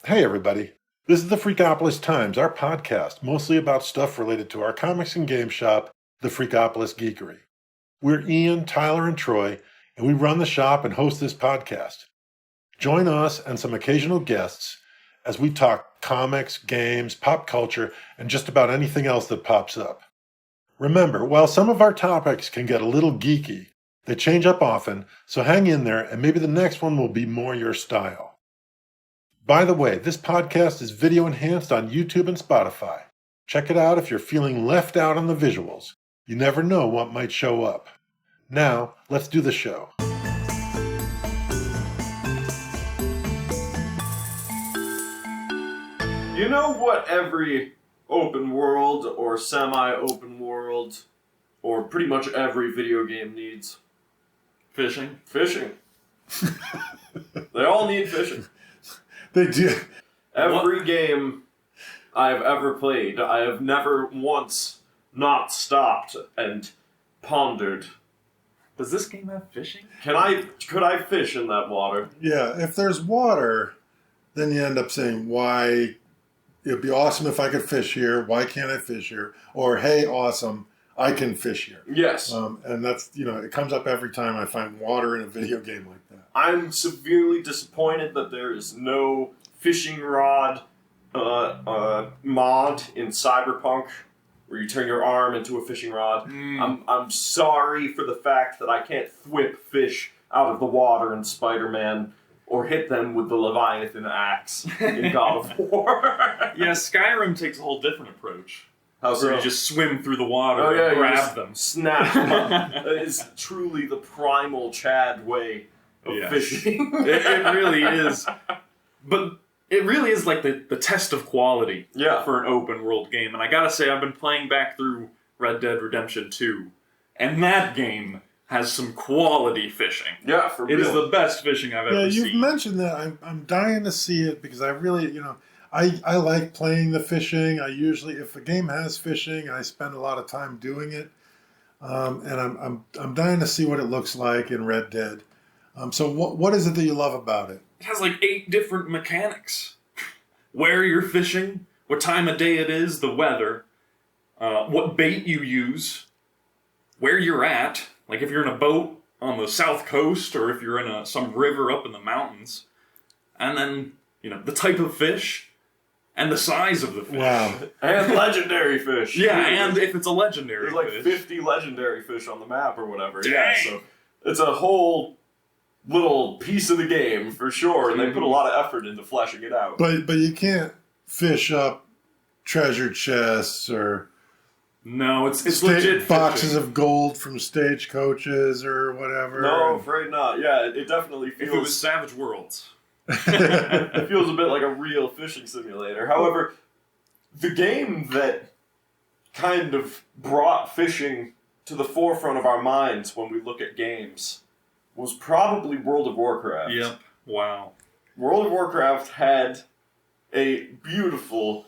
Hey, everybody. This is the Freakopolis Times, our podcast, mostly about stuff related to our comics and game shop, the Freakopolis Geekery. We're Ian, Tyler, and Troy, and we run the shop and host this podcast. Join us and some occasional guests as we talk comics, games, pop culture, and just about anything else that pops up. Remember, while some of our topics can get a little geeky, they change up often, so hang in there and maybe the next one will be more your style. By the way, this podcast is video enhanced on YouTube and Spotify. Check it out if you're feeling left out on the visuals. You never know what might show up. Now, let's do the show. You know what every open world or semi-open world or pretty much every video game needs? Fishing. Fishing. They all need fishing. They do. Every game I've ever played, I have never once not stopped and pondered. Does this game have fishing? Could I fish in that water? Yeah, if there's water, then you end up saying, why? It'd be awesome if I could fish here. Why can't I fish here? Or, hey, awesome, I can fish here. Yes. And that's, it comes up every time I find water in a video game like that. I'm severely disappointed that there is no fishing rod mod in Cyberpunk where you turn your arm into a fishing rod. I'm sorry for the fact that I can't whip fish out of the water in Spider-Man or hit them with the Leviathan axe in God of War. Yeah, Skyrim takes a whole different approach. How so? Where you just swim through the water and grab them. Snap them up. That is truly the primal Chad way of fishing. It really is. But it really is like the test of quality for an open world game. And I gotta say, I've been playing back through Red Dead Redemption 2. And that game has some quality fishing. Yeah, for real. It is the best fishing I've ever seen. Yeah, you've mentioned that. I'm dying to see it because I really, I like playing the fishing. I usually, if a game has fishing, I spend a lot of time doing it. And I'm dying to see what it looks like in Red Dead. So what is it that you love about it? It has like 8 different mechanics. Where you're fishing, what time of day it is, the weather, what bait you use, where you're at, like if you're in a boat on the south coast or if you're in some river up in the mountains, and then, the type of fish and the size of the fish. Wow. And legendary fish. Yeah, and if it's a legendary fish. There's like 50 legendary fish on the map or whatever. Dang. Yeah, so it's a whole little piece of the game for sure, and they put a lot of effort into fleshing it out. But you can't fish up treasure chests or it's legit boxes fishing. of gold from stagecoaches or whatever. No, afraid not. Yeah, it definitely feels. If it was Savage Worlds, it feels a bit like a real fishing simulator. However, the game that kind of brought fishing to the forefront of our minds when we look at games was probably World of Warcraft. Yep. Wow. World of Warcraft had a beautiful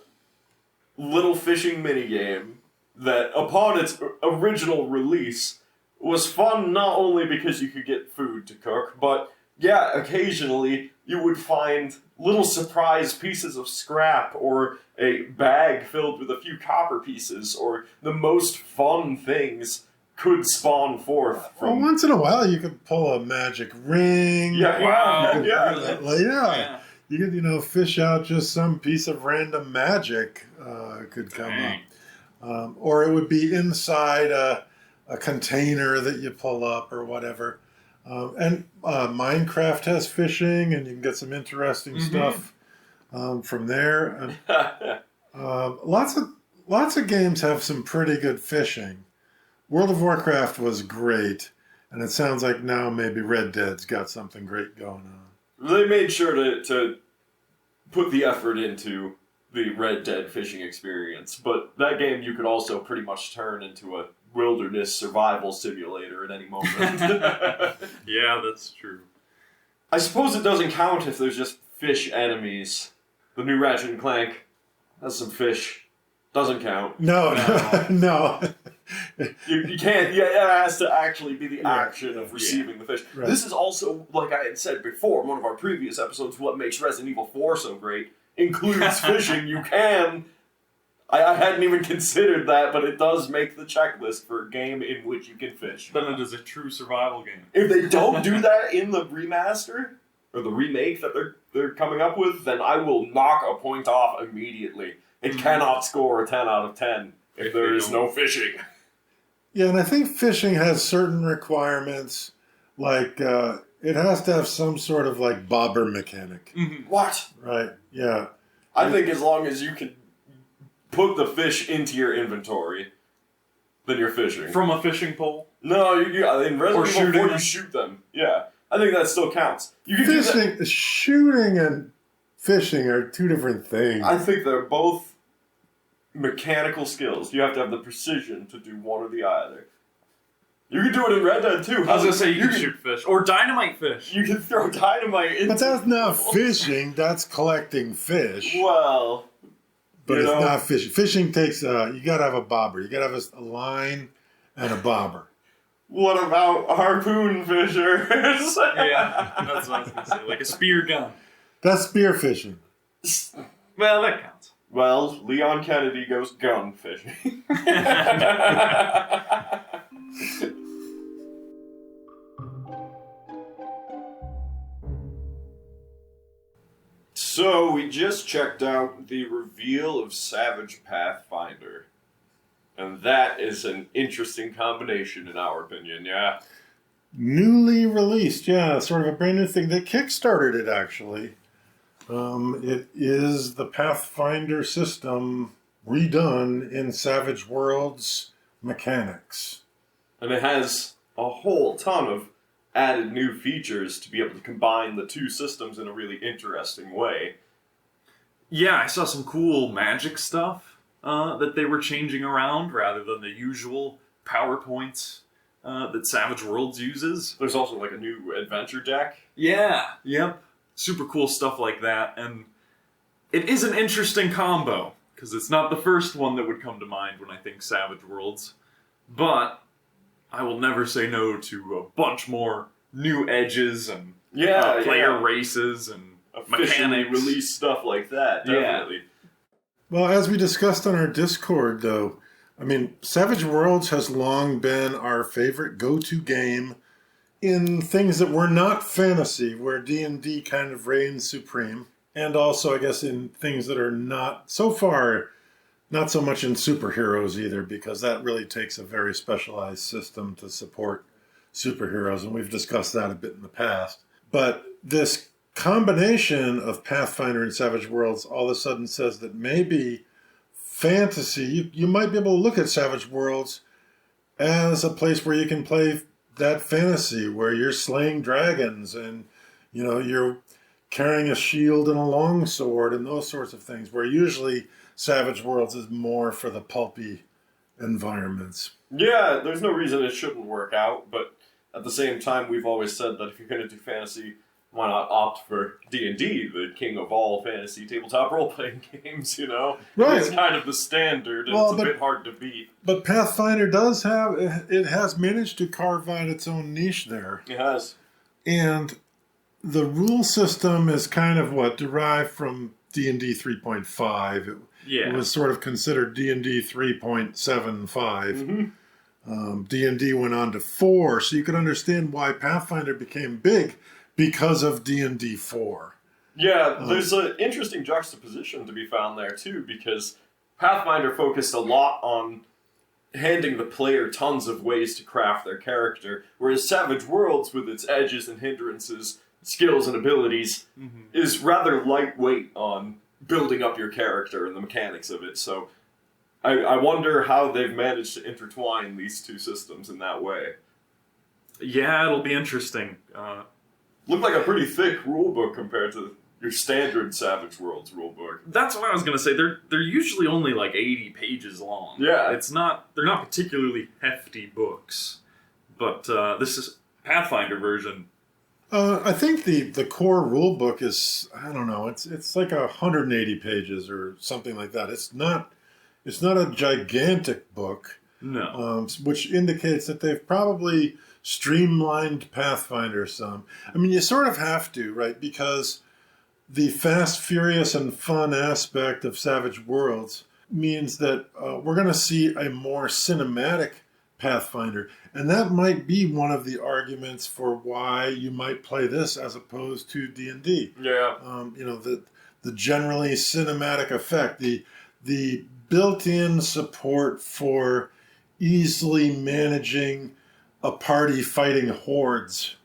little fishing minigame that, upon its original release, was fun not only because you could get food to cook, but, occasionally you would find little surprise pieces of scrap or a bag filled with a few copper pieces or the most fun things could spawn forth from... Well, once in a while you could pull a magic ring. Yeah, wow. Yeah. You could, fish out just some piece of random magic could come up. Or it would be inside a container that you pull up or whatever. And Minecraft has fishing, and you can get some interesting stuff from there. And, lots of games have some pretty good fishing. World of Warcraft was great, and it sounds like now maybe Red Dead's got something great going on. They made sure to put the effort into the Red Dead fishing experience, but that game you could also pretty much turn into a wilderness survival simulator at any moment. Yeah, that's true. I suppose it doesn't count if there's just fish enemies. The new Ratchet and Clank has some fish. Doesn't count. No. You can't. Yeah, it has to actually be the action of receiving the fish. Right. This is also, like I had said before in one of our previous episodes, what makes Resident Evil 4 so great. includes fishing, you can. I hadn't even considered that, but it does make the checklist for a game in which you can fish. Then it is a true survival game. If they don't do that in the remaster, or the remake that they're coming up with, then I will knock a point off immediately. It cannot score a 10 out of 10 if there is no fishing. Yeah, and I think fishing has certain requirements, like it has to have some sort of like bobber mechanic. Mm-hmm. What? Right, yeah. I think as long as you can put the fish into your inventory, then you're fishing. From a fishing pole? No, in Resident Evil 4 you them. shoot them. Yeah, I think that still counts. You can Fishing, shooting and fishing are two different things. I think they're both mechanical skills. You have to have the precision to do one or the other. You can do it in Red Dead too. I was gonna say you can shoot fish. Or dynamite fish. You can throw dynamite into... But that's not fishing, that's collecting fish. Well... But it's not fishing. Fishing takes, you gotta have a bobber. You gotta have a line and a bobber. What about harpoon fishers? Yeah, that's what I was gonna say. Like a spear gun. That's spear fishing. Well, that counts. Well, Leon Kennedy goes gun fishing. So, we just checked out the reveal of Savage Pathfinder. And that is an interesting combination, in our opinion, yeah? Newly released, yeah, sort of a brand new thing. They kickstarted it, actually. It is the Pathfinder system redone in Savage Worlds mechanics. And it has a whole ton of added new features to be able to combine the two systems in a really interesting way. Yeah, I saw some cool magic stuff that they were changing around rather than the usual PowerPoints that Savage Worlds uses. There's also like a new adventure deck. Yeah, yep. Super cool stuff like that. And it is an interesting combo, because it's not the first one that would come to mind when I think Savage Worlds. But I will never say no to a bunch more new edges and player races and officially mechanics. Release stuff like that, definitely. Yeah. Well, as we discussed on our Discord, though, I mean, Savage Worlds has long been our favorite go-to game in things that were not fantasy, where D&D kind of reigns supreme. And also, I guess, in things that are not, so far, not so much in superheroes either, because that really takes a very specialized system to support superheroes, and we've discussed that a bit in the past. But this combination of Pathfinder and Savage Worlds all of a sudden says that maybe fantasy, you might be able to look at Savage Worlds as a place where you can play that fantasy, where you're slaying dragons and, you know, you're carrying a shield and a longsword and those sorts of things, where usually Savage Worlds is more for the pulpy environments. Yeah, there's no reason it shouldn't work out, but at the same time, we've always said that if you're going to do fantasy, why not opt for D&D, the king of all fantasy tabletop role-playing games, you know? Right. It's kind of the standard, and it's a bit hard to beat. But Pathfinder does have, it has managed to carve out its own niche there. It has. And the rule system is kind of derived from D&D 3.5. It was sort of considered D&D 3.75. D&D went on to 4, so you can understand why Pathfinder became big because of D&D 4. Yeah, there's an interesting juxtaposition to be found there, too, because Pathfinder focused a lot on handing the player tons of ways to craft their character, whereas Savage Worlds, with its edges and hindrances, skills and abilities, is rather lightweight on building up your character and the mechanics of it. So I wonder how they've managed to intertwine these two systems in that way. Yeah, it'll be interesting. Looked like a pretty thick rulebook compared to your standard Savage Worlds rulebook. That's what I was gonna say. They're usually only like 80 pages long. Yeah. They're not particularly hefty books. But this is Pathfinder version. I think the core rule book is, I don't know, it's like 180 pages or something like that. It's not a gigantic book. No. Which indicates that they've probably streamlined Pathfinder some. I mean, you sort of have to, right? Because the fast, furious, and fun aspect of Savage Worlds means that we're going to see a more cinematic Pathfinder. And that might be one of the arguments for why you might play this as opposed to D&D. Yeah. The generally cinematic effect, the built-in support for easily managing a party fighting hordes,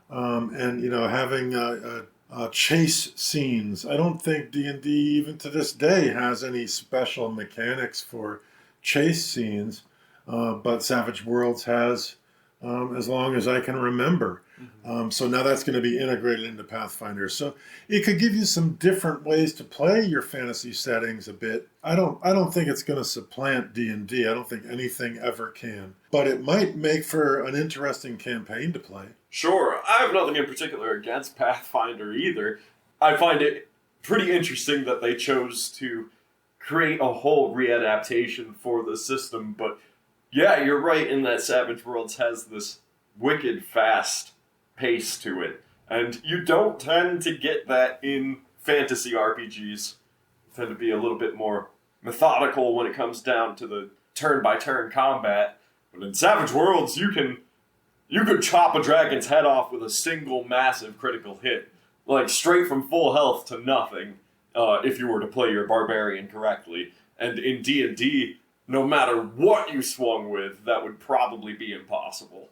and having chase scenes. I don't think D&D even to this day has any special mechanics for chase scenes, but Savage Worlds has, as long as I can remember. So now that's going to be integrated into Pathfinder. So it could give you some different ways to play your fantasy settings a bit. I don't think it's going to supplant D&D. I don't think anything ever can. But it might make for an interesting campaign to play. Sure, I have nothing in particular against Pathfinder either. I find it pretty interesting that they chose to create a whole readaptation for the system, but yeah, you're right in that Savage Worlds has this wicked fast pace to it, and you don't tend to get that in fantasy RPGs. They tend to be a little bit more methodical when it comes down to the turn-by-turn combat, but in Savage Worlds, you could chop a dragon's head off with a single massive critical hit, like straight from full health to nothing, if you were to play your barbarian correctly. And in D&D, no matter what you swung with, that would probably be impossible.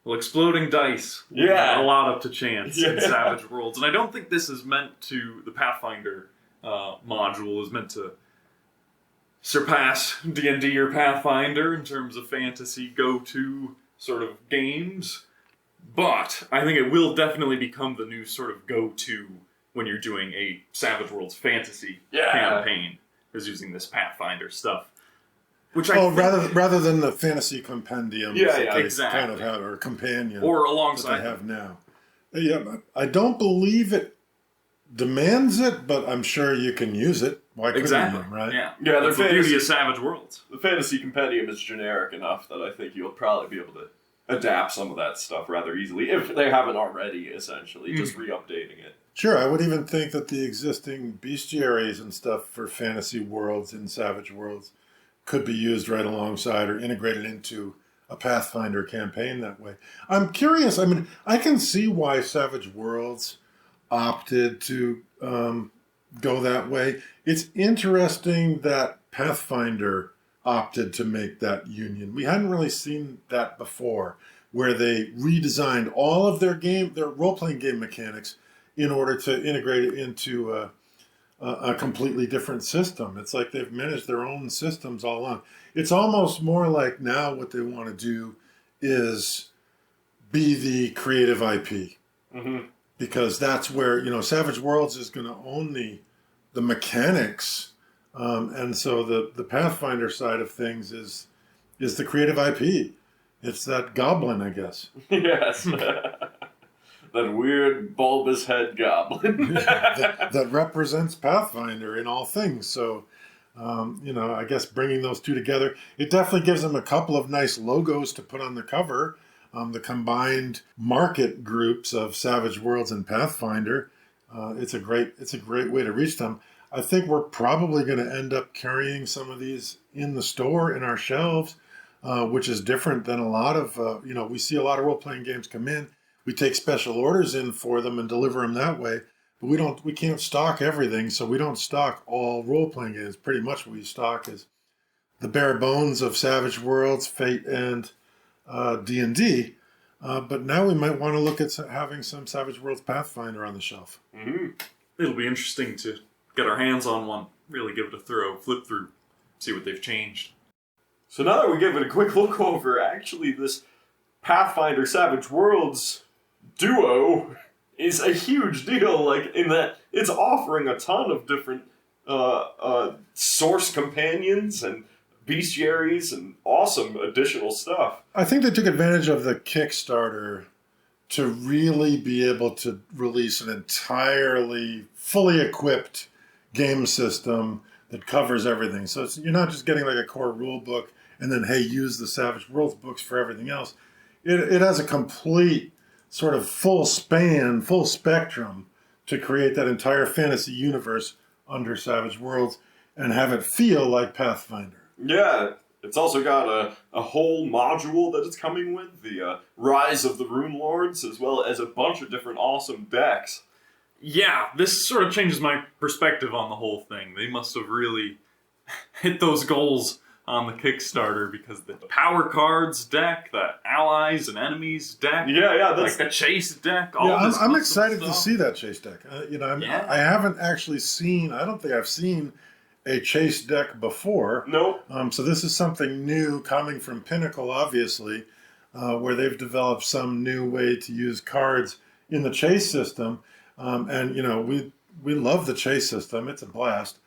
Well, exploding dice, yeah, a lot up to chance in Savage Worlds, and I don't think this is meant to. The Pathfinder module is meant to surpass D&D or Pathfinder in terms of fantasy go-to sort of games, but I think it will definitely become the new sort of go-to when you're doing a Savage Worlds fantasy campaign, is using this Pathfinder stuff. Which rather than the fantasy compendium, exactly, kind of have, or companion, or alongside that they have now. Yeah, I don't believe it demands it, but I'm sure you can use it. Why couldn't you, right? Yeah. That's the beauty of Savage Worlds. The fantasy compendium is generic enough that I think you'll probably be able to adapt some of that stuff rather easily, if they haven't already, essentially, just re-updating it. Sure, I would even think that the existing bestiaries and stuff for fantasy worlds in Savage Worlds could be used right alongside or integrated into a Pathfinder campaign that way. I'm curious, I mean, I can see why Savage Worlds opted to go that way. It's interesting that Pathfinder opted to make that union. We hadn't really seen that before, where they redesigned all of their role-playing game mechanics in order to integrate it into a completely different system. It's like they've managed their own systems all along. It's almost more like now what they want to do is be the creative IP. Mm-hmm. Because that's where, Savage Worlds is going to own the mechanics. And so the Pathfinder side of things is the creative IP. It's that goblin, I guess. Yes. That weird bulbous head goblin. that represents Pathfinder in all things. So, I guess bringing those two together, it definitely gives them a couple of nice logos to put on the cover. The combined market groups of Savage Worlds and Pathfinder. It's a great way to reach them. I think we're probably going to end up carrying some of these in the store in our shelves, which is different than a lot of, we see a lot of role-playing games come in. We take special orders in for them and deliver them that way, but we can't stock everything, so we don't stock all role-playing games. Pretty much what we stock is the bare bones of Savage Worlds, Fate, and D&D. But now we might want to look at having some Savage Worlds Pathfinder on the shelf. Mm-hmm. It'll be interesting to get our hands on one, really give it a thorough flip through, see what they've changed. So now that we give it a quick look over, actually this Pathfinder Savage Worlds duo is a huge deal, like in that it's offering a ton of different source companions and bestiaries and awesome additional stuff. I think they took advantage of the Kickstarter to really be able to release an entirely fully equipped game system that covers everything. So you're not just getting like a core rule book and then, hey, use the Savage Worlds books for everything else. It has a complete sort of full spectrum to create that entire fantasy universe under Savage Worlds and have it feel like Pathfinder. Yeah, it's also got a whole module that it's coming with, the Rise of the Rune Lords, as well as a bunch of different awesome decks. Yeah, this sort of changes my perspective on the whole thing. They must have really hit those goals on the Kickstarter, because the power cards deck, the allies and enemies deck, That's like the chase deck, all Yeah, this I'm custom excited to stuff. see that chase deck. I haven't actually seen, I don't think I've seen a chase deck before. Nope. So this is something new coming from Pinnacle, obviously, where they've developed some new way to use cards in the chase system. And we love the chase system; it's a blast.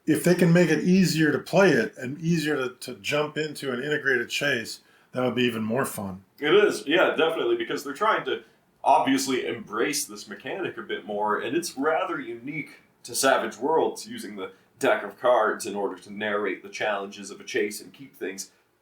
If they can make it easier to play it and easier to jump into an integrated chase, that would be even more fun. It is, yeah, definitely, because they're trying to obviously embrace this mechanic a bit more, and it's rather unique to Savage Worlds, using the deck of cards in order to narrate the challenges of a chase and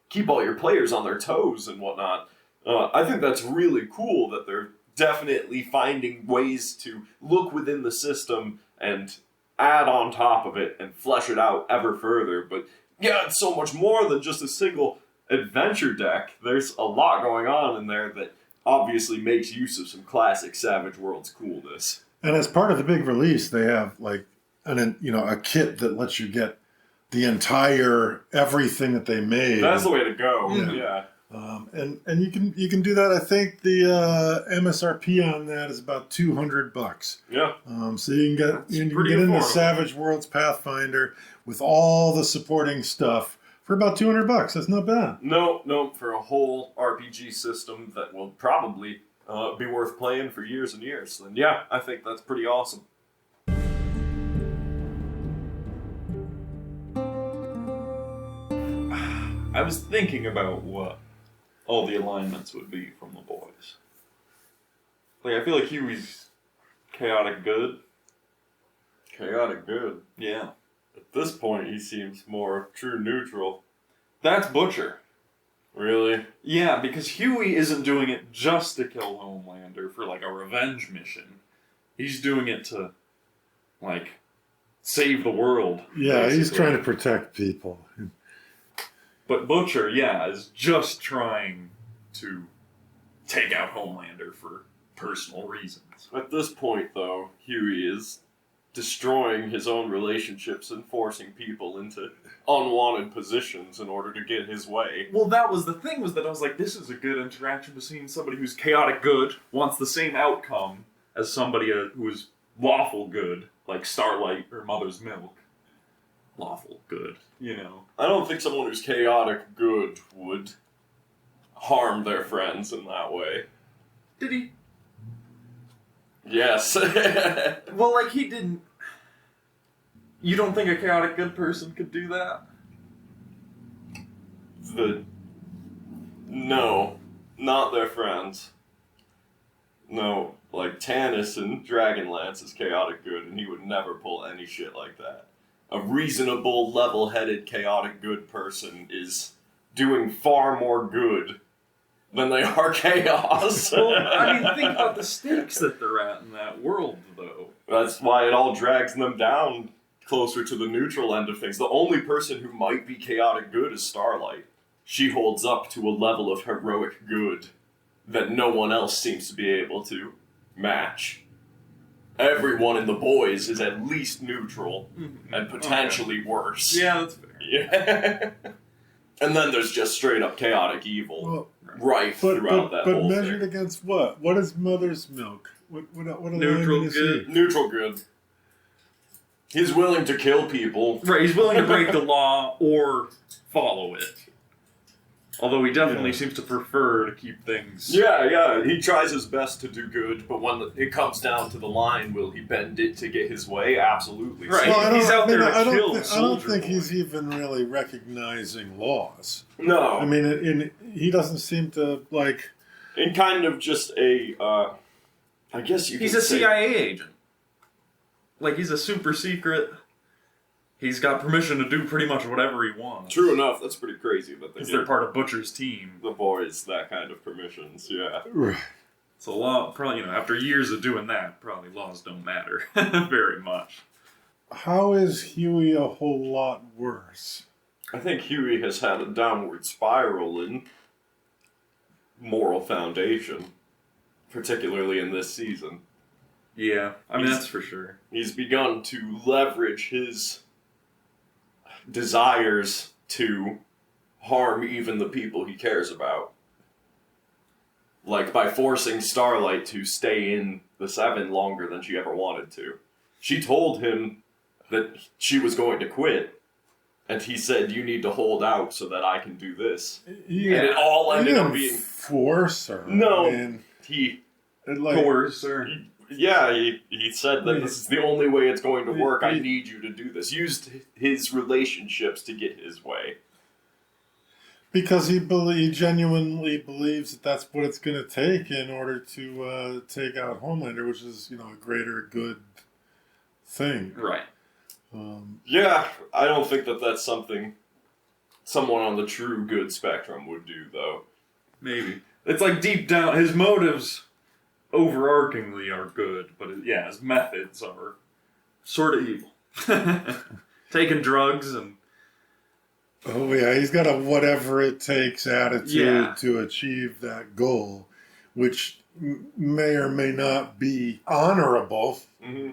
keep all your players on their toes and whatnot. I think that's really cool that they're definitely finding ways to look within the system and add on top of it and flesh it out ever further. But yeah, it's so much more than just a single adventure deck. There's a lot going on in there that obviously makes use of some classic Savage Worlds coolness. And as part of the big release, they have like a kit that lets you get the entire everything that they made. That's the way to go. Yeah. And you can do that. I think the MSRP on that is about $200. Yeah. So you can get into affordable. Savage Worlds Pathfinder with all the supporting stuff for about $200. That's not bad. No, for a whole RPG system that will probably be worth playing for years and years. And yeah, I think that's pretty awesome. I was thinking about what all the alignments would be from the boys. Like, I feel like Huey's chaotic good. Chaotic good. Yeah. At this point, he seems more true neutral. That's Butcher. Really? Yeah, because Huey isn't doing it just to kill Homelander for, like, a revenge mission. He's doing it to, like, save the world. Yeah, he's basically. trying to protect people. But Butcher, yeah, is just trying to take out Homelander for personal reasons. At this point, though, Huey is destroying his own relationships and forcing people into unwanted positions in order to get his way. Well, that was the thing, was that I was like, this is a good interaction between somebody who's chaotic good, wants the same outcome as somebody who is lawful good, like Starlight or Mother's Milk. Lawful good, you know. I don't think someone who's chaotic good would harm their friends in that way. Did he? Yes. Well, like, he didn't... You don't think a chaotic good person could do that? No, not their friends. No, like Tanis and Dragonlance is chaotic good, and he would never pull any shit like that. A reasonable, level-headed, chaotic good person is doing far more good than they are chaos. Well, I mean, think about the stakes that they're at in that world, though. That's why it all drags them down closer to the neutral end of things. The only person who might be chaotic good is Starlight. She holds up to a level of heroic good that no one else seems to be able to match. Everyone in the boys is at least neutral, and potentially worse. Yeah, that's fair. Yeah. And then there's just straight up chaotic evil rife throughout that but whole measured thing. against what? What is Mother's Milk? What Neutral alignment is good. he? Neutral good. He's willing to kill people. Right, he's willing to break the law or follow it. Although he definitely seems to prefer to keep things... Yeah, he tries his best to do good, but when it comes down to the line, will he bend it to get his way? Absolutely. Right. Well, He's out there to I kill don't Soldier think Boy. he's even really recognizing laws. No. I mean, he doesn't seem to, like... In kind of just a, I guess you could He's a say... CIA agent. Like, he's a super secret... He's got permission to do pretty much whatever he wants. True enough, that's pretty crazy that they Because give they're part of Butcher's team. the boys that kind of permissions, yeah. Right. So law, probably, after years of doing that, probably laws don't matter very much. How is Huey a whole lot worse? I think Huey has had a downward spiral in moral foundation, particularly in this season. Yeah, I mean, that's for sure. He's begun to leverage his desires to harm even the people he cares about. Like by forcing Starlight to stay in the Seven longer than she ever wanted to. She told him that she was going to quit, and he said, "You need to hold out so that I can do this." Yeah. And it all ended up being... force her. No, I mean, he coerce her. He said that this is the only way it's going to work. I need you to do this. Used his relationships to get his way. Because he genuinely believes that that's what it's going to take in order to take out Homelander, which is, a greater good thing. Right. Yeah, I don't think that that's something someone on the true good spectrum would do, though. Maybe. It's like deep down, his motives overarchingly are good, but his methods are sort of evil. Taking drugs and... Oh, yeah, he's got a whatever it takes attitude to achieve that goal, which may or may not be honorable. Mm-hmm.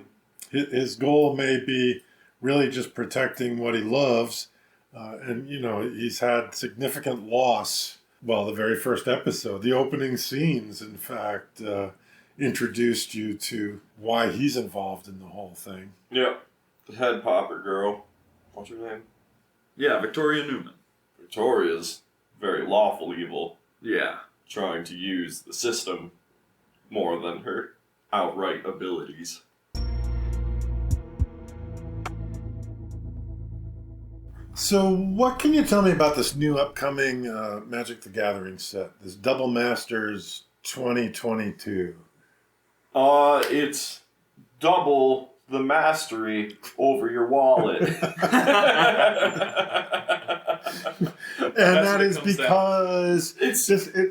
His goal may be really just protecting what he loves, and, he's had significant loss. Well, the very first episode, the opening scenes, in fact, introduced you to why he's involved in the whole thing. Yep. The head popper girl. What's her name? Yeah, Victoria Newman. Victoria's very lawful evil. Yeah. Trying to use the system more than her outright abilities. So what can you tell me about this new upcoming Magic the Gathering set, this Double Masters 2022? It's double the mastery over your wallet. And that is because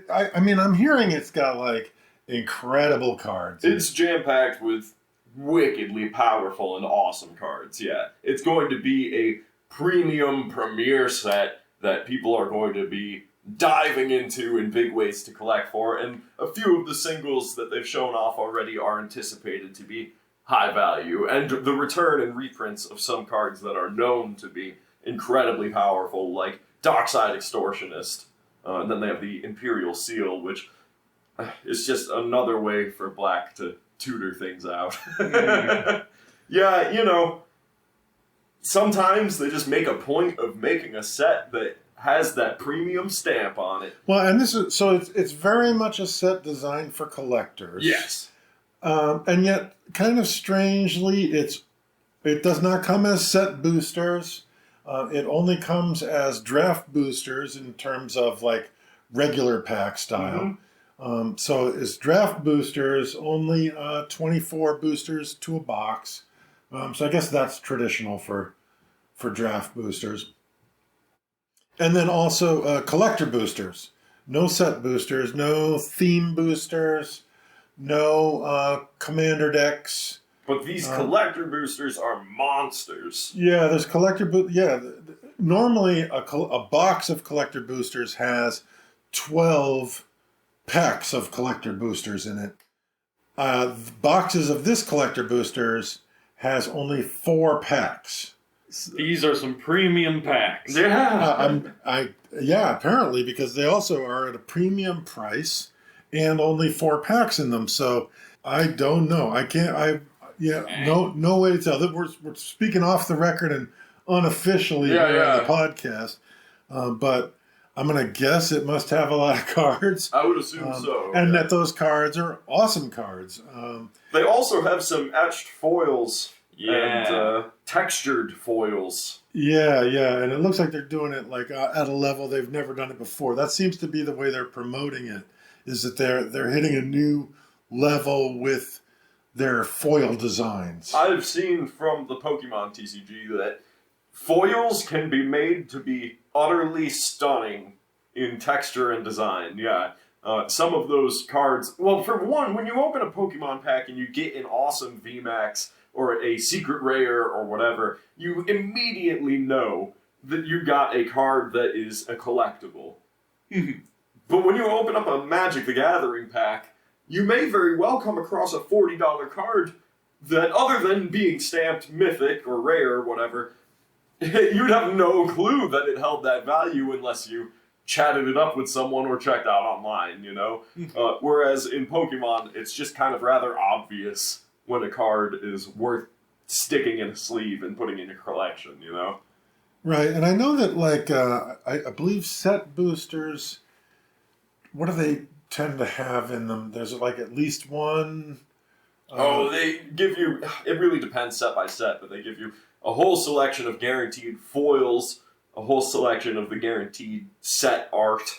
I'm hearing it's got like incredible cards. It's jam-packed with wickedly powerful and awesome cards, yeah. It's going to be a premium premier set that people are going to be diving into in big ways to collect for, and a few of the singles that they've shown off already are anticipated to be high value, and the return and reprints of some cards that are known to be incredibly powerful, like Dockside Extortionist, and then they have the Imperial Seal, which is just another way for Black to tutor things out. Yeah, sometimes they just make a point of making a set that has that premium stamp on it. Well, and it's very much a set designed for collectors. Yes. And yet, kind of strangely, it does not come as set boosters. It only comes as draft boosters in terms of like regular pack style. Mm-hmm. So it's draft boosters, only 24 boosters to a box. So I guess that's traditional for draft boosters. And then also collector boosters. No set boosters, no theme boosters, no commander decks. But these collector boosters are monsters. Yeah, there's normally a box of collector boosters has 12 packs of collector boosters in it. Boxes of this collector boosters has only 4 packs. These are some premium packs. Yeah. Apparently, because they also are at a premium price and only 4 packs in them. So I don't know. No way to tell. We're speaking off the record and unofficially on the podcast. But I'm going to guess it must have a lot of cards. I would assume so. And that those cards are awesome cards. They also have some etched foils and textured foils. Yeah, and it looks like they're doing it like at a level they've never done it before. That seems to be the way they're promoting it, is that they're hitting a new level with their foil designs. I've seen from the Pokemon TCG that foils can be made to be utterly stunning in texture and design. Yeah, Some of those cards, well, for one, when you open a Pokemon pack and you get an awesome VMAX or a secret rare or whatever, you immediately know that you got a card that is a collectible. But when you open up a Magic the Gathering pack, you may very well come across a $40 card that, other than being stamped mythic or rare or whatever, you'd have no clue that it held that value unless you chatted it up with someone or checked out online, you know? Whereas in Pokemon, it's just kind of rather obvious when a card is worth sticking in a sleeve and putting in your collection, you know? Right, and I know that, like, I believe set boosters, what do they tend to have in them? There's, like, at least one... they give you, it really depends set by set, but they give you a whole selection of guaranteed foils, a whole selection of the guaranteed set art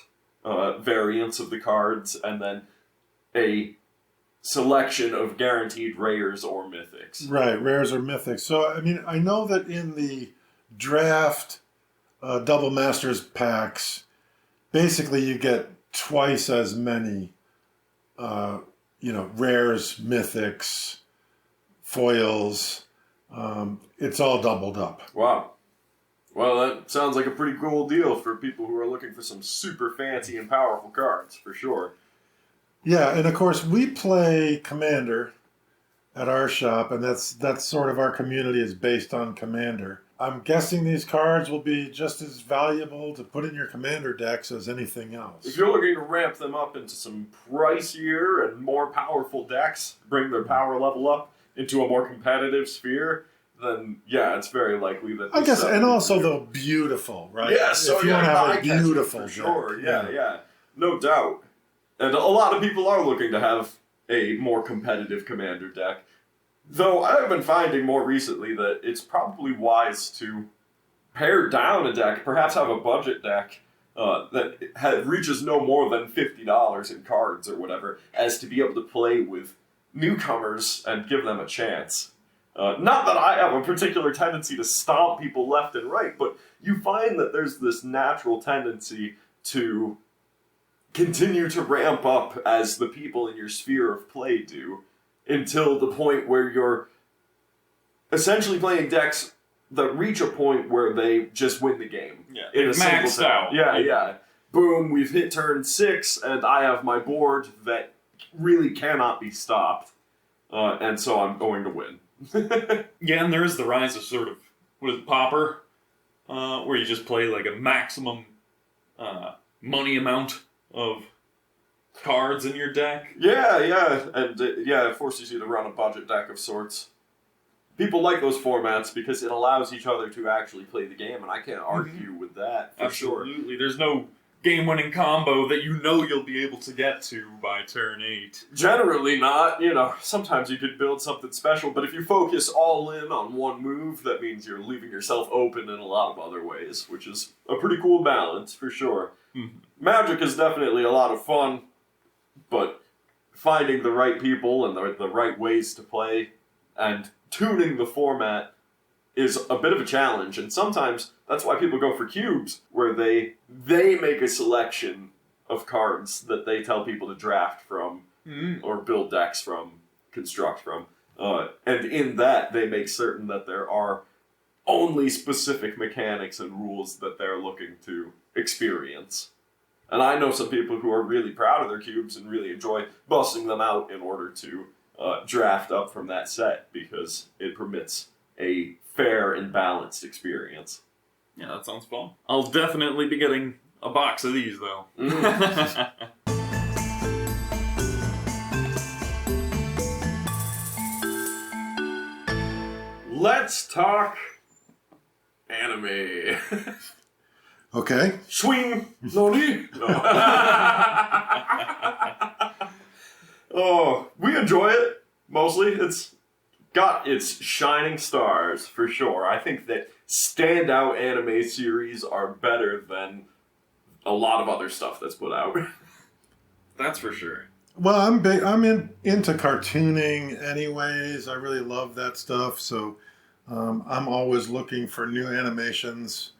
variants of the cards, and then a selection of guaranteed rares or mythics. Right, rares or mythics. So, I mean, I know that in the draft Double Masters packs, basically you get twice as many, rares, mythics, foils. It's all doubled up. Wow. Well, that sounds like a pretty cool deal for people who are looking for some super fancy and powerful cards, for sure. Yeah, and of course we play Commander at our shop, and that's sort of our community is based on Commander. I'm guessing these cards will be just as valuable to put in your Commander decks as anything else. If you're looking to ramp them up into some pricier and more powerful decks, bring their power level up into a more competitive sphere, then yeah, it's very likely that... I guess, and also though, beautiful, right? Yeah, so if you want to have a beautiful for deck, sure, yeah, no doubt. And a lot of people are looking to have a more competitive Commander deck. Though I've been finding more recently that it's probably wise to pare down a deck, perhaps have a budget deck that reaches no more than $50 in cards or whatever, as to be able to play with newcomers and give them a chance. Not that I have a particular tendency to stomp people left and right, but you find that there's this natural tendency to continue to ramp up as the people in your sphere of play do, until the point where you're essentially playing decks that reach a point where they just win the game. Yeah, in a single maxed turn. out. Yeah. Boom, we've hit turn 6, and I have my board that really cannot be stopped, and so I'm going to win. Yeah, and there is the rise of sort of, what is it, Pauper? Where you just play like a maximum money amount of cards in your deck. Yeah, and it forces you to run a budget deck of sorts. People like those formats because it allows each other to actually play the game, and I can't argue with that, for sure. Absolutely. There's no game-winning combo that you know you'll be able to get to by turn 8. Generally not. Sometimes you could build something special, but if you focus all in on one move, that means you're leaving yourself open in a lot of other ways, which is a pretty cool balance, for sure. Magic is definitely a lot of fun, but finding the right people and the right ways to play and tuning the format is a bit of a challenge, and sometimes that's why people go for cubes, where they make a selection of cards that they tell people to draft from, or build decks from, construct from, and in that they make certain that there are only specific mechanics and rules that they're looking to experience. And I know some people who are really proud of their cubes and really enjoy busting them out in order to draft up from that set, because it permits a fair and balanced experience. Yeah, that sounds fun. I'll definitely be getting a box of these, though. Let's talk anime. Okay. Swing, Nori. Oh, we enjoy it, mostly. It's got its shining stars, for sure. I think that standout anime series are better than a lot of other stuff that's put out. That's for sure. Well, I'm into cartooning anyways. I really love that stuff, so I'm always looking for new animations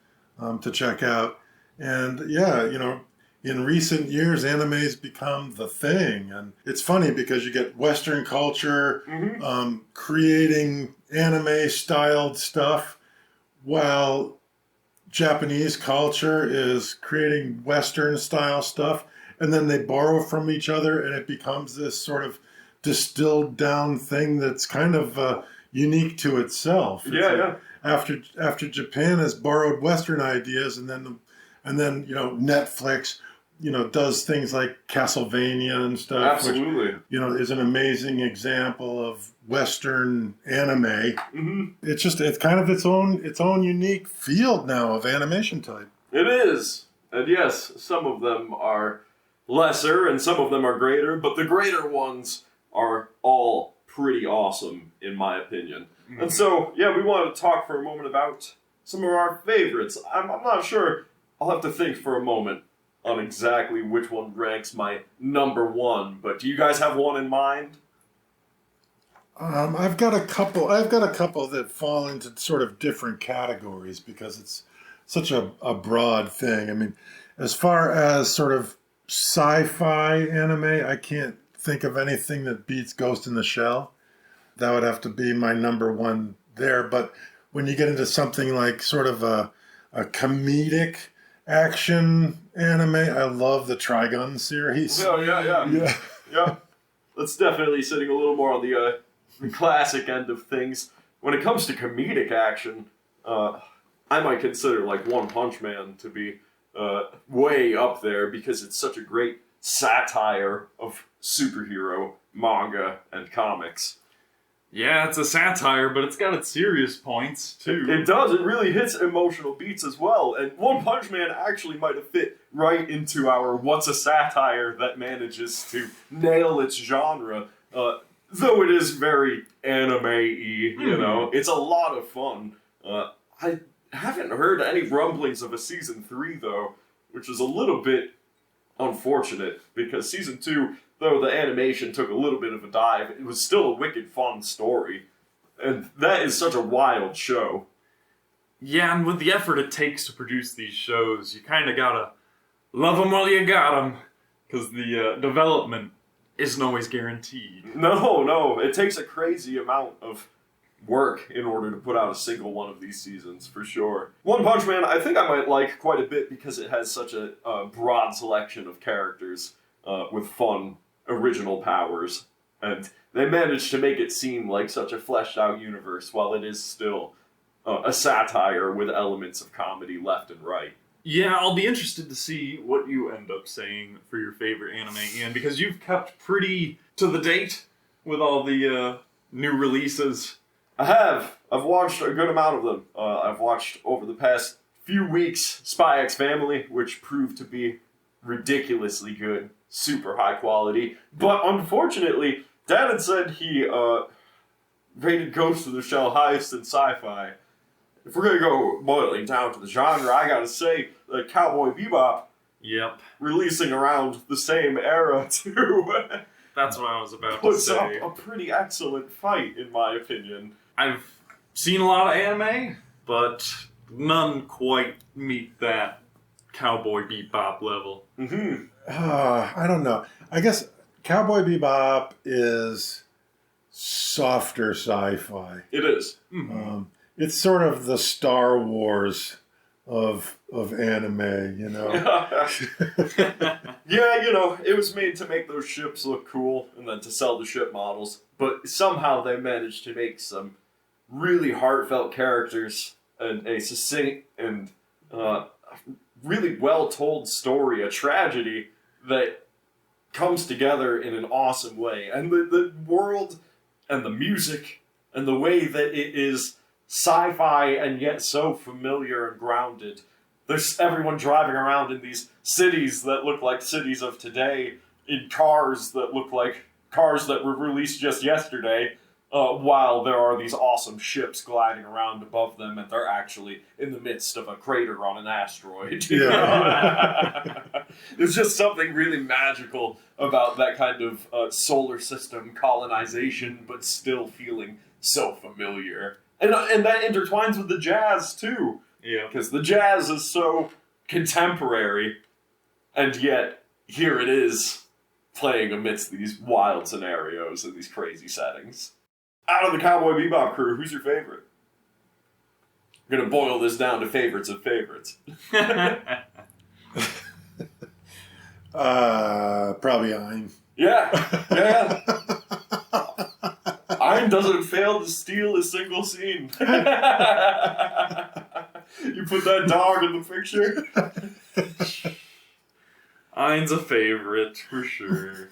to check out. And yeah, in recent years, anime's become the thing. And it's funny because you get Western culture creating anime-styled stuff while Japanese culture is creating Western-style stuff. And then they borrow from each other, and it becomes this sort of distilled down thing that's kind of unique to itself. It's like after Japan has borrowed Western ideas, and then Netflix does things like Castlevania and stuff. Absolutely. Which, is an amazing example of Western anime. Mm-hmm. It's kind of its own unique field now of animation type. It is, and yes, some of them are lesser and some of them are greater, but the greater ones are all pretty awesome, in my opinion. Mm-hmm. And so, we want to talk for a moment about some of our favorites. I'm not sure. I'll have to think for a moment on exactly which one ranks my number one, but do you guys have one in mind? I've got a couple that fall into sort of different categories because it's such a broad thing. I mean, as far as sort of sci-fi anime, I can't think of anything that beats Ghost in the Shell. That would have to be my number one there. But when you get into something like sort of a comedic action anime, I love the Trigun series. Oh, yeah. That's definitely sitting a little more on the classic end of things. When it comes to comedic action, I might consider like One Punch Man to be way up there because it's such a great satire of superhero manga and comics. Yeah, it's a satire, but it's got its serious points, too. It does. It really hits emotional beats as well. And One Punch Man actually might have fit right into our what's a satire that manages to nail its genre. Though it is very anime-y, It's a lot of fun. I haven't heard any rumblings of a Season 3, though, which is a little bit unfortunate, because Season 2... though the animation took a little bit of a dive, it was still a wicked fun story. And that is such a wild show. Yeah, and with the effort it takes to produce these shows, you kind of gotta love them while you got them. Because the development isn't always guaranteed. No, it takes a crazy amount of work in order to put out a single one of these seasons, for sure. One Punch Man, I think I might like quite a bit because it has such a broad selection of characters with fun original powers, and they managed to make it seem like such a fleshed out universe while it is still a satire with elements of comedy left and right. Yeah, I'll be interested to see what you end up saying for your favorite anime, Ian, because you've kept pretty to the date with all the new releases. I have. I've watched a good amount of them. I've watched over the past few weeks Spy X Family, which proved to be ridiculously good. Super high quality. But unfortunately, Dad had said he rated Ghost in the Shell highest in sci-fi. If we're going to go boiling down to the genre, I gotta say, Cowboy Bebop. Yep. Releasing around the same era, too. That's what I was about to puts say. up a pretty excellent fight, in my opinion. I've seen a lot of anime, but none quite meet that Cowboy Bebop level. Mm-hmm. I don't know. I guess Cowboy Bebop is softer sci-fi. It is. Mm-hmm. It's sort of the Star Wars of anime, Yeah, it was made to make those ships look cool and then to sell the ship models. But somehow they managed to make some really heartfelt characters and a succinct and really well-told story, a tragedy that comes together in an awesome way. And the world and the music and the way that it is sci-fi and yet so familiar and grounded. There's everyone driving around in these cities that look like cities of today, in cars that look like cars that were released just yesterday, while there are these awesome ships gliding around above them, and they're actually in the midst of a crater on an asteroid. Yeah. There's just something really magical about that kind of solar system colonization, but still feeling so familiar. And that intertwines with the jazz, too. Yeah. Because the jazz is so contemporary. And yet, here it is, playing amidst these wild scenarios and these crazy settings. Out of the Cowboy Bebop crew, who's your favorite? I'm gonna boil this down to favorites of favorites. Probably Ein. Yeah. Ein doesn't fail to steal a single scene. You put that dog in the picture? Ein's a favorite, for sure.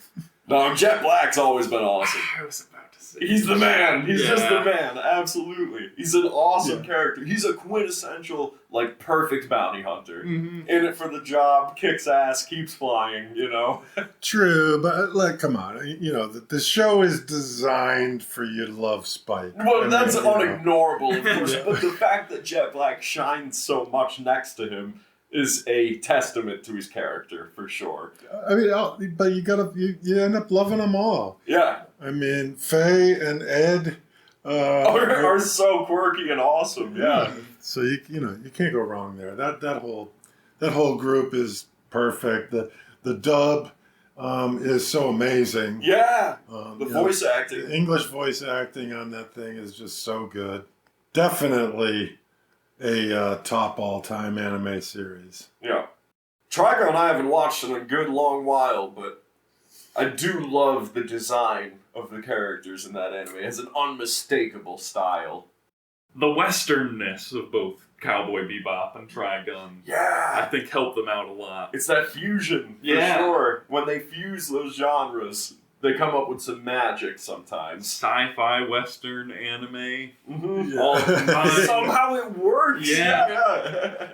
No, Jet Black's always been awesome. I was about to say. He's the man. He's just the man. Absolutely. He's an awesome character. He's a quintessential, like, perfect bounty hunter. Mm-hmm. In it for the job, kicks ass, keeps flying, you know? True, but, like, come on. You know, the show is designed for you to love Spike. Well, that's unignorable, of course. Yeah. But the fact that Jet Black shines so much next to him is a testament to his character, for sure. I mean, but you end up loving them all. Yeah. I mean, Faye and Ed Are so quirky and awesome, yeah. So you can't go wrong there. That whole group is perfect. The dub is so amazing. Yeah. The voice acting. The English voice acting on that thing is just so good. Definitely a top all-time anime series. Yeah. Trigon I haven't watched in a good long while, but I do love the design of the characters in that anime. It has an unmistakable style. The westernness of both Cowboy Bebop and Trigun, I Yeah! think, helped them out a lot. It's that fusion, for Yeah. sure. When they fuse those genres, they come up with some magic sometimes. Sci-fi, western, anime, Mm-hmm. Yeah. all combined. Somehow it works! Yeah.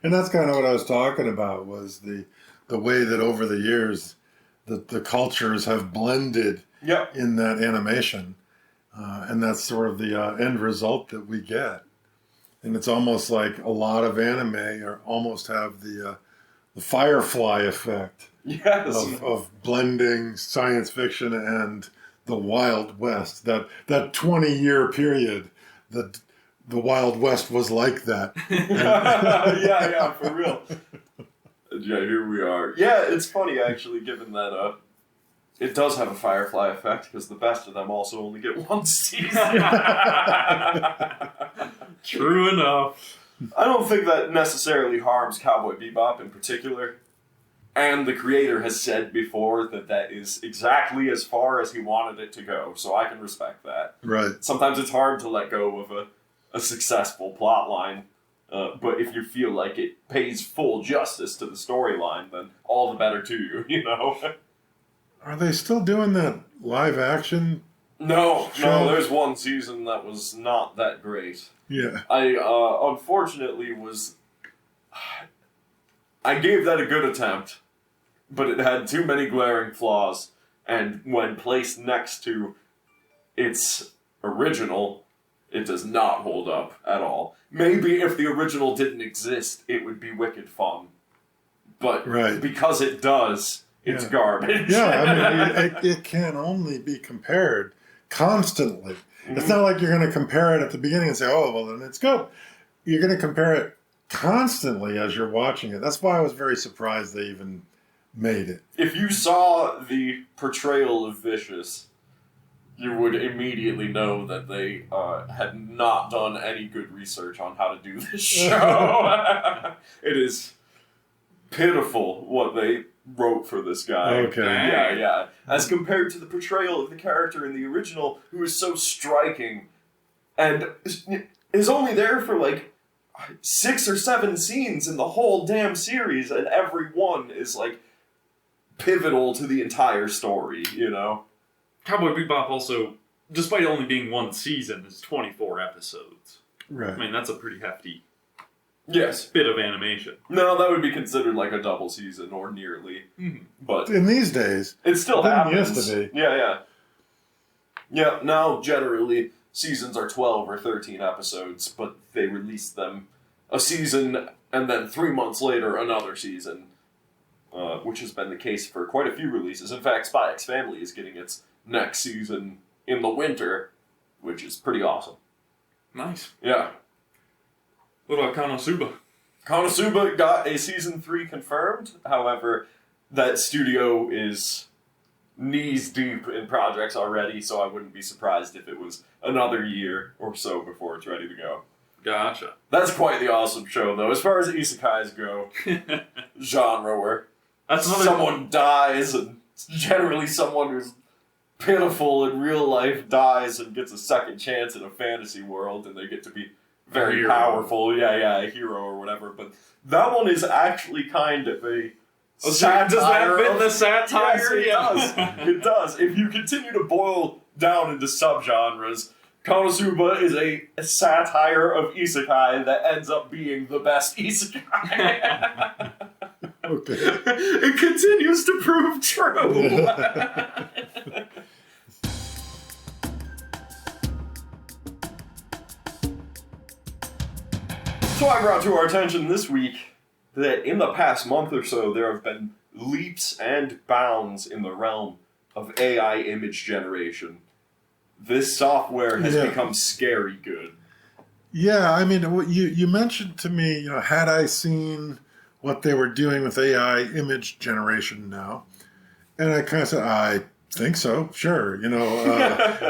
And that's kind of what I was talking about, was the way that over the years the cultures have blended Yep. in that animation. And that's sort of the end result that we get. And it's almost like a lot of anime almost have the Firefly effect Yes. of blending science fiction and the Wild West. That 20-year period, that the Wild West was like that. yeah, for real. Yeah, here we are. Yeah, it's funny, actually, given that it does have a Firefly effect, because the best of them also only get one season. True enough. I don't think that necessarily harms Cowboy Bebop in particular. And the creator has said before that is exactly as far as he wanted it to go, so I can respect that. Right. Sometimes it's hard to let go of a successful plot line, but if you feel like it pays full justice to the storyline, then all the better to you, you know? Are they still doing that live action? No, Sure. there's one season that was not that great. Yeah. I unfortunately I gave that a good attempt, but it had too many glaring flaws, and when placed next to its original, it does not hold up at all. Maybe if the original didn't exist, it would be wicked fun. But Right. because it does, it's Yeah. garbage. Yeah, I mean, it can only be compared constantly. It's not like you're going to compare it at the beginning and say, oh, well, then it's good. You're going to compare it constantly as you're watching it. That's why I was very surprised they even made it. If you saw the portrayal of Vicious, you would immediately know that they had not done any good research on how to do this show. It is pitiful what they wrote for this guy. Okay. Yeah. As compared to the portrayal of the character in the original, who is so striking and is only there for like 6 or 7 scenes in the whole damn series, and every one is like pivotal to the entire story, you know? Cowboy Bebop also, despite only being one season, is 24 episodes. Right. I mean, that's a pretty hefty Yes. bit of animation. No, that would be considered like a double season or nearly. Mm-hmm. But In these days, it still it didn't happens. used to be. Yeah. Yeah, now generally seasons are 12 or 13 episodes, but they release them a season and then 3 months later another season, which has been the case for quite a few releases. In fact, Spy X Family is getting its next season in the winter, which is pretty awesome. Nice. Yeah. What about Konosuba? Konosuba got a season 3 confirmed. However, that studio is knees deep in projects already, so I wouldn't be surprised if it was another year or so before it's ready to go. Gotcha. That's quite the awesome show, though. As far as isekais go, genre where someone dies, and generally someone who's pitiful in real life dies and gets a second chance in a fantasy world, and they get to be very powerful. Yeah, a hero or whatever. But that one is actually kind of a satire. Does that fit the satire? Yes, it does. It does. If you continue to boil down into subgenres, Konosuba is a satire of isekai that ends up being the best isekai. Okay. It continues to prove true. So I brought to our attention this week that in the past month or so, there have been leaps and bounds in the realm of AI image generation. This software has become scary good. Yeah, I mean, you mentioned to me, had I seen what they were doing with AI image generation now? And I kind of said, I think so, sure,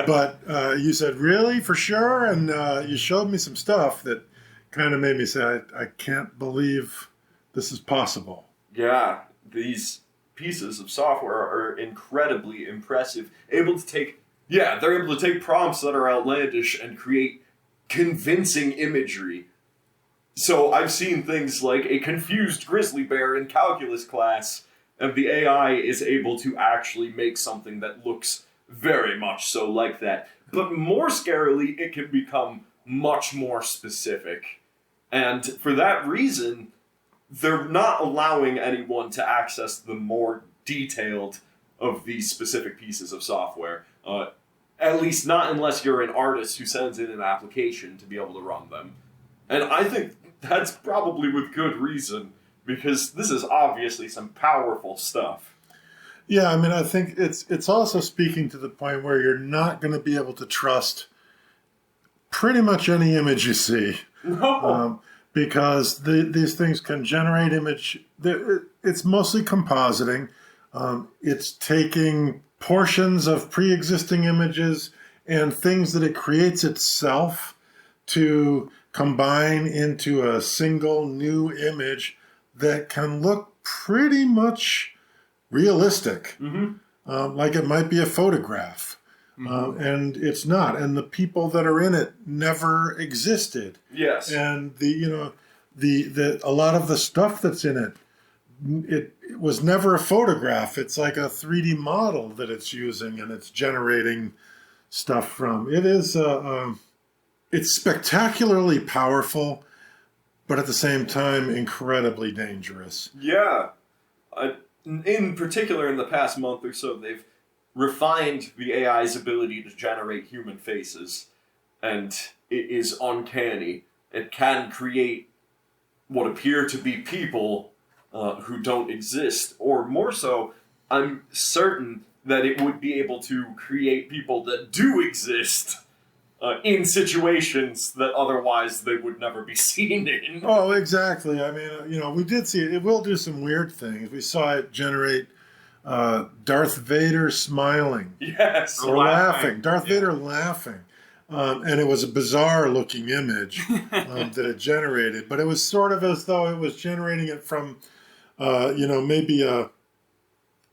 but you said, really, for sure? And you showed me some stuff that kind of made me say, I can't believe this is possible. Yeah, these pieces of software are incredibly impressive. They're able to take prompts that are outlandish and create convincing imagery. So I've seen things like a confused grizzly bear in calculus class, and the AI is able to actually make something that looks very much so like that. But more scarily, it can become much more specific. And for that reason, they're not allowing anyone to access the more detailed of these specific pieces of software. At least not unless you're an artist who sends in an application to be able to run them. And I think that's probably with good reason, because this is obviously some powerful stuff. Yeah, I mean, I think it's also speaking to the point where you're not going to be able to trust pretty much any image you see. No. Because these things can generate image. It's mostly compositing. It's taking portions of pre-existing images and things that it creates itself to combine into a single new image that can look pretty much realistic. Mm-hmm. Like it might be a photograph. And it's not. And the people that are in it never existed. Yes. And a lot of the stuff that's in it, it was never a photograph. It's like a 3D model that it's using, and it's generating stuff from. It is it's spectacularly powerful, but at the same time incredibly dangerous. Yeah. In particular, in the past month or so, they've refined the AI's ability to generate human faces, and it is uncanny. It can create what appear to be people who don't exist, or more so, I'm certain that it would be able to create people that do exist in situations that otherwise they would never be seen in. Oh, exactly. I mean, we did see it. It will do some weird things. We saw it generate Darth Vader smiling. Yes. Or laughing. Darth Vader laughing. And it was a bizarre looking image that it generated. But it was sort of as though it was generating it from, maybe a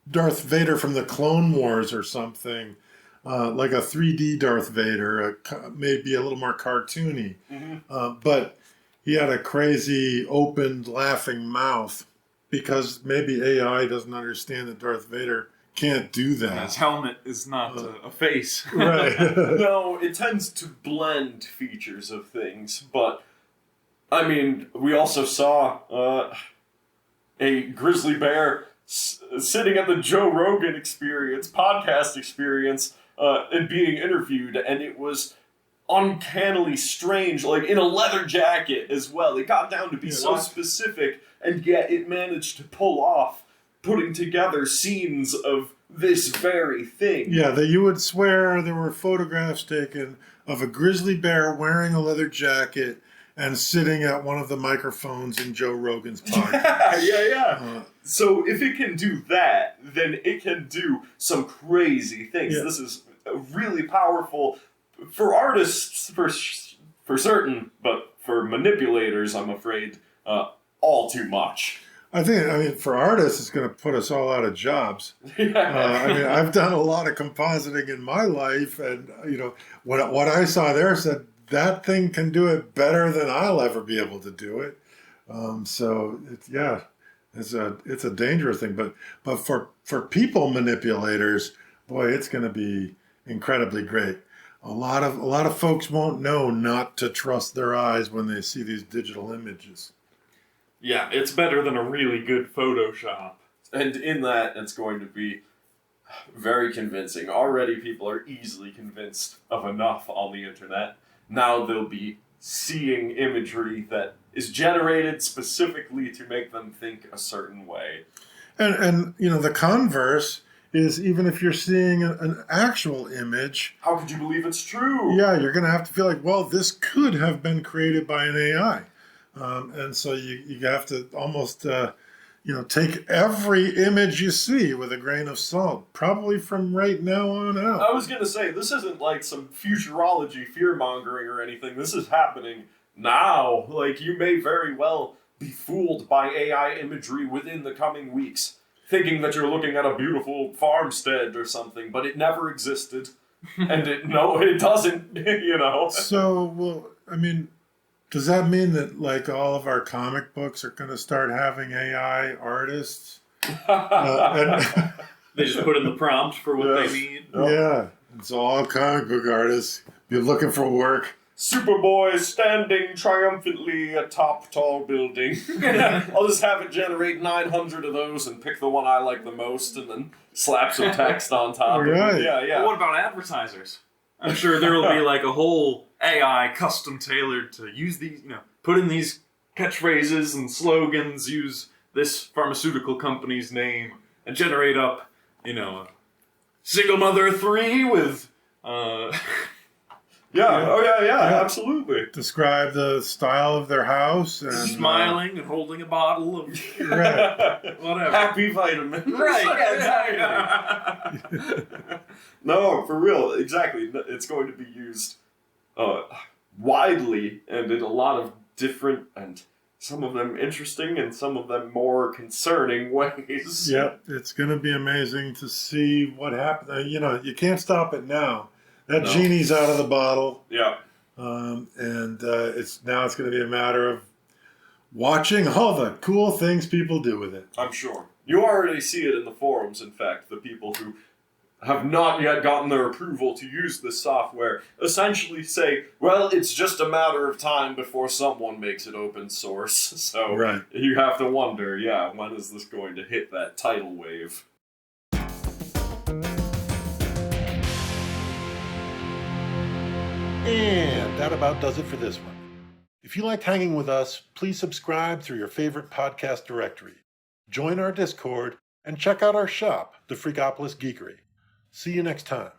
Darth Vader from the Clone Wars or something. Like a 3D Darth Vader, maybe a little more cartoony. Mm-hmm. But he had a crazy, opened, laughing mouth because maybe AI doesn't understand that Darth Vader can't do that. His helmet is not a face. Right. No, it tends to blend features of things, but, I mean, we also saw a grizzly bear sitting at the Joe Rogan podcast experience, and being interviewed, and it was uncannily strange, like in a leather jacket as well. It got down to be so specific, and yet it managed to pull off putting together scenes of this very thing. Yeah, that you would swear there were photographs taken of a grizzly bear wearing a leather jacket, and sitting at one of the microphones in Joe Rogan's podcast. Yeah. So if it can do that, then it can do some crazy things. Yeah. This is really powerful for artists, for certain, but for manipulators, I'm afraid, all too much. I mean, for artists, it's going to put us all out of jobs. I mean, I've done a lot of compositing in my life, and what I saw there said that thing can do it better than I'll ever be able to do it. So it's a dangerous thing. But for people manipulators, boy, it's going to be incredibly great. A lot of folks won't know not to trust their eyes when they see these digital images. Yeah, it's better than a really good Photoshop. And in that, it's going to be very convincing. Already people are easily convinced of enough on the internet. Now they'll be seeing imagery that is generated specifically to make them think a certain way. And the converse is, even if you're seeing an actual image, how could you believe it's true? Yeah, you're going to have to feel like, well, this could have been created by an AI. And so you have to almost, take every image you see with a grain of salt, probably from right now on out. I was going to say, this isn't like some futurology fear-mongering or anything. This is happening now. Like, you may very well be fooled by AI imagery within the coming weeks, thinking that you're looking at a beautiful farmstead or something, but it never existed. And it doesn't, So, well, I mean, does that mean that, like, all of our comic books are going to start having AI artists? They just put in the prompt for what they need. Yeah, it's all comic book artists. You're looking for work. Superboy standing triumphantly atop tall building. I'll just have it generate 900 of those and pick the one I like the most and then slap some text on top. Right. Yeah. Well, what about advertisers? I'm sure there will be like a whole AI custom tailored to use these, put in these catchphrases and slogans, use this pharmaceutical company's name, and generate up, a single mother 3 with, Yeah, absolutely. Describe the style of their house and smiling and holding a bottle of whatever. Happy vitamins. Right, yeah, exactly. No, for real, exactly. It's going to be used widely and in a lot of different and some of them interesting and some of them more concerning ways. Yep, it's going to be amazing to see what happens. You can't stop it now. That genie's out of the bottle. Yeah. It's going to be a matter of watching all the cool things people do with it. I'm sure. You already see it in the forums, in fact. The people who have not yet gotten their approval to use this software essentially say, well, it's just a matter of time before someone makes it open source. So right. You have to wonder, when is this going to hit that tidal wave? And that about does it for this one. If you liked hanging with us, please subscribe through your favorite podcast directory. Join our Discord and check out our shop, the Freakopolis Geekery. See you next time.